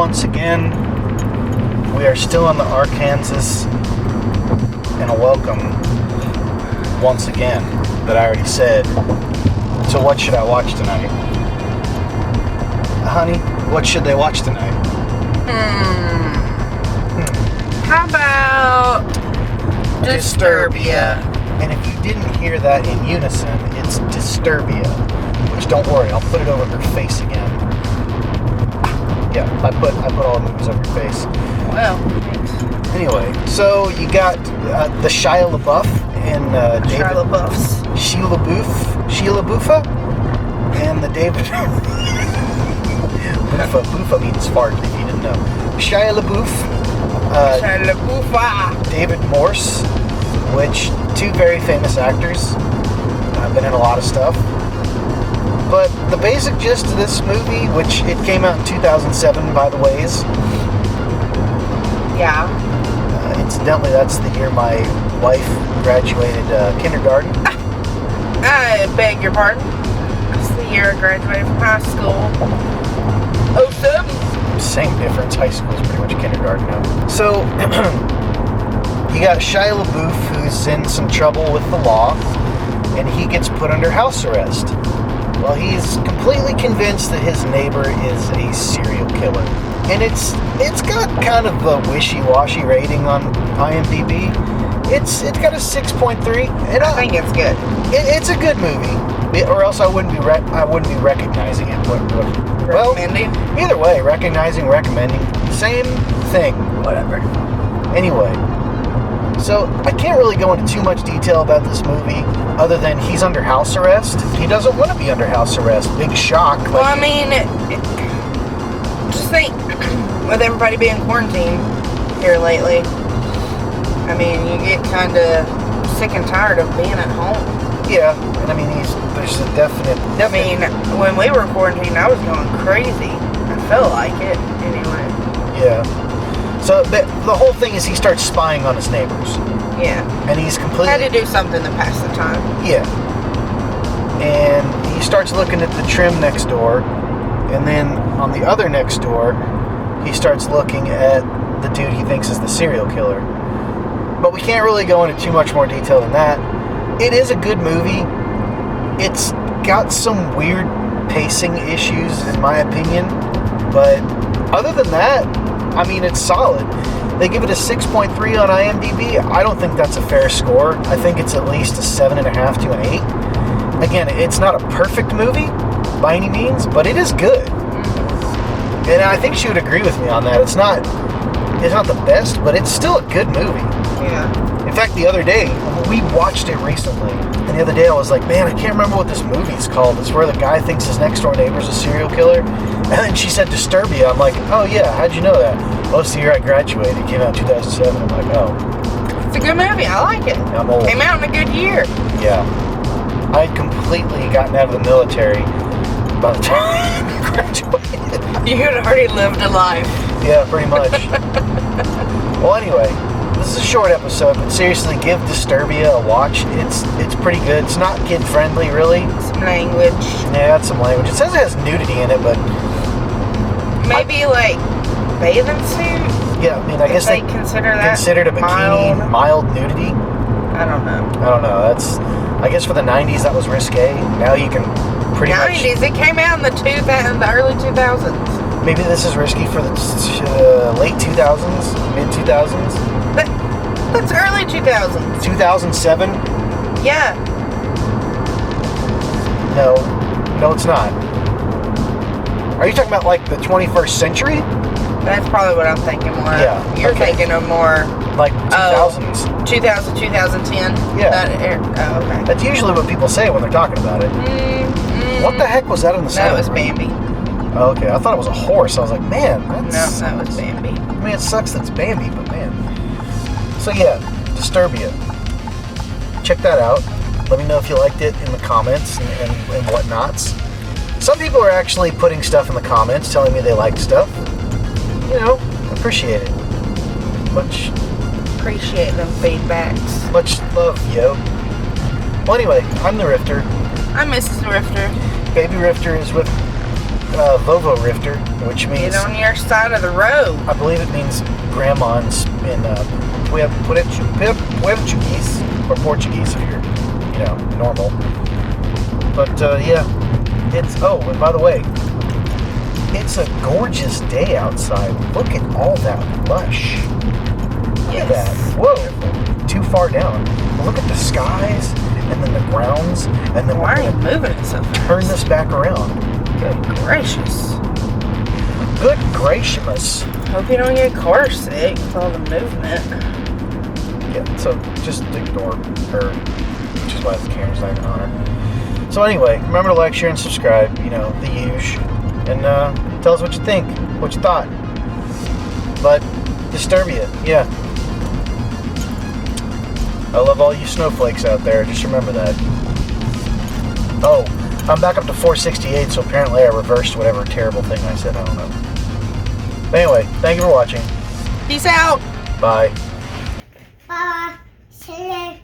once again. We are still in the Arkansas, and a welcome once again that I already said. So what should I watch tonight? Honey, what should they watch tonight? How about Disturbia? And if you didn't hear that in unison, it's Disturbia. Which, don't worry, I'll put it over her face again. Yeah, I put all the movies over your face. Well, thanks. Anyway, so you got the Shia LaBeouf and Shia LaBeouf's. Sheila Buffa, and the David Buffa means fart if you didn't know. Shia LaBeouf, David Morse, which two very famous actors. Been in a lot of stuff. But the basic gist of this movie, which it came out in 2007, by the ways. Yeah. Incidentally, that's the year my wife graduated kindergarten. I beg your pardon. That's the year I graduated from high school. 07. Same difference. High school is pretty much kindergarten now. So, you got Shia LaBeouf, who's in some trouble with the law, and he gets put under house arrest. Well, he's completely convinced that his neighbor is a serial killer. And it's got kind of a wishy-washy rating on IMDb. It's got a 6.3. And I think it's good. It's a good movie. Or else I wouldn't be recognizing it. Recommending? Well, either way, recommending, same thing. Whatever. Anyway, so I can't really go into too much detail about this movie, other than he's under house arrest. He doesn't want to be under house arrest. Big shock. Well, I mean, just think, with everybody being quarantined here lately, I mean, you get kind of sick and tired of being at home. Yeah, and I mean, there's a definite. I mean, when we were quarantined, I was going crazy. I felt like it, anyway. Yeah. So the whole thing is he starts spying on his neighbors. Yeah. And he's completely... Had to do something to pass the time. Yeah. And he starts looking at the trim next door, and then on the other next door, he starts looking at the dude he thinks is the serial killer. But we can't really go into too much more detail than that. It is a good movie. It's got some weird pacing issues, in my opinion. But other than that, I mean, it's solid. They give it a 6.3 on IMDb. I don't think that's a fair score. I think it's at least a 7.5 to an 8. Again, it's not a perfect movie by any means, but it is good. And I think she would agree with me on that. It's not the best, but it's still a good movie. Yeah. In fact, the other day, we watched it recently, and the other day I was like, man, I can't remember what this movie's called. It's where the guy thinks his next door neighbor's a serial killer. And then she said Disturbia. I'm like, oh yeah, how'd you know that? Oh, it's the year I graduated. It came out in 2007. I'm like, oh. It's a good movie. I like it. I'm old. Came out in a good year. Yeah. I had completely gotten out of the military by the time I graduated. You had already lived a life. Yeah, pretty much. Well, anyway, this is a short episode, but seriously, give Disturbia a watch. It's pretty good. It's not kid-friendly, really. Some language. Yeah, it's some language. It says it has nudity in it, but... Maybe, like, bathing suit? Yeah, I mean, I guess they consider that considered a bikini mild nudity. I don't know. That's... I guess for the 90s, that was risque. Now you can pretty much... 90s? It came out in the early 2000s. Maybe this is risky for the late 2000s, mid 2000s. That's early 2000s. 2007? Yeah. No, it's not. Are you talking about like the 21st century? That's probably what I'm thinking more. Yeah. You're thinking of more like 2000s. 2000, 2010. Yeah. Okay. That's usually what people say when they're talking about it. What the heck was that in the That was Bambi. Oh, okay, I thought it was a horse. I was like, man, that's... No, that was Bambi. I mean, it sucks that it's Bambi, but man. So yeah, Disturbia. Check that out. Let me know if you liked it in the comments and whatnots. Some people are actually putting stuff in the comments, telling me they like stuff. You know, appreciate it. Much... Appreciate them feedbacks. Much love, yo. Well, anyway, I'm the Rifter. I'm Mrs. Rifter. Baby Rifter is with Vovo Rifter, which means Get on your side of the road. I believe it means grandma in Portuguese or Portuguese if you're, normal. But yeah, it's. Oh, and by the way, it's a gorgeous day outside. Look at all that lush. Look at that. Whoa, too far down. But look at the skies, and then the grounds, and then Why are you moving it so fast? turn this back around. Good gracious. Good gracious. Hope you don't get car sick with all the movement. Yeah, so just ignore her, which is why the camera's lagging on her. So anyway, remember to like, share, and subscribe, the usual. And tell us what you think, what you thought. But Disturbia, yeah. I love all you snowflakes out there, just remember that. Oh, I'm back up to 468, so apparently I reversed whatever terrible thing I said, I don't know. But anyway, thank you for watching. Peace out. Bye. Bye. See you later.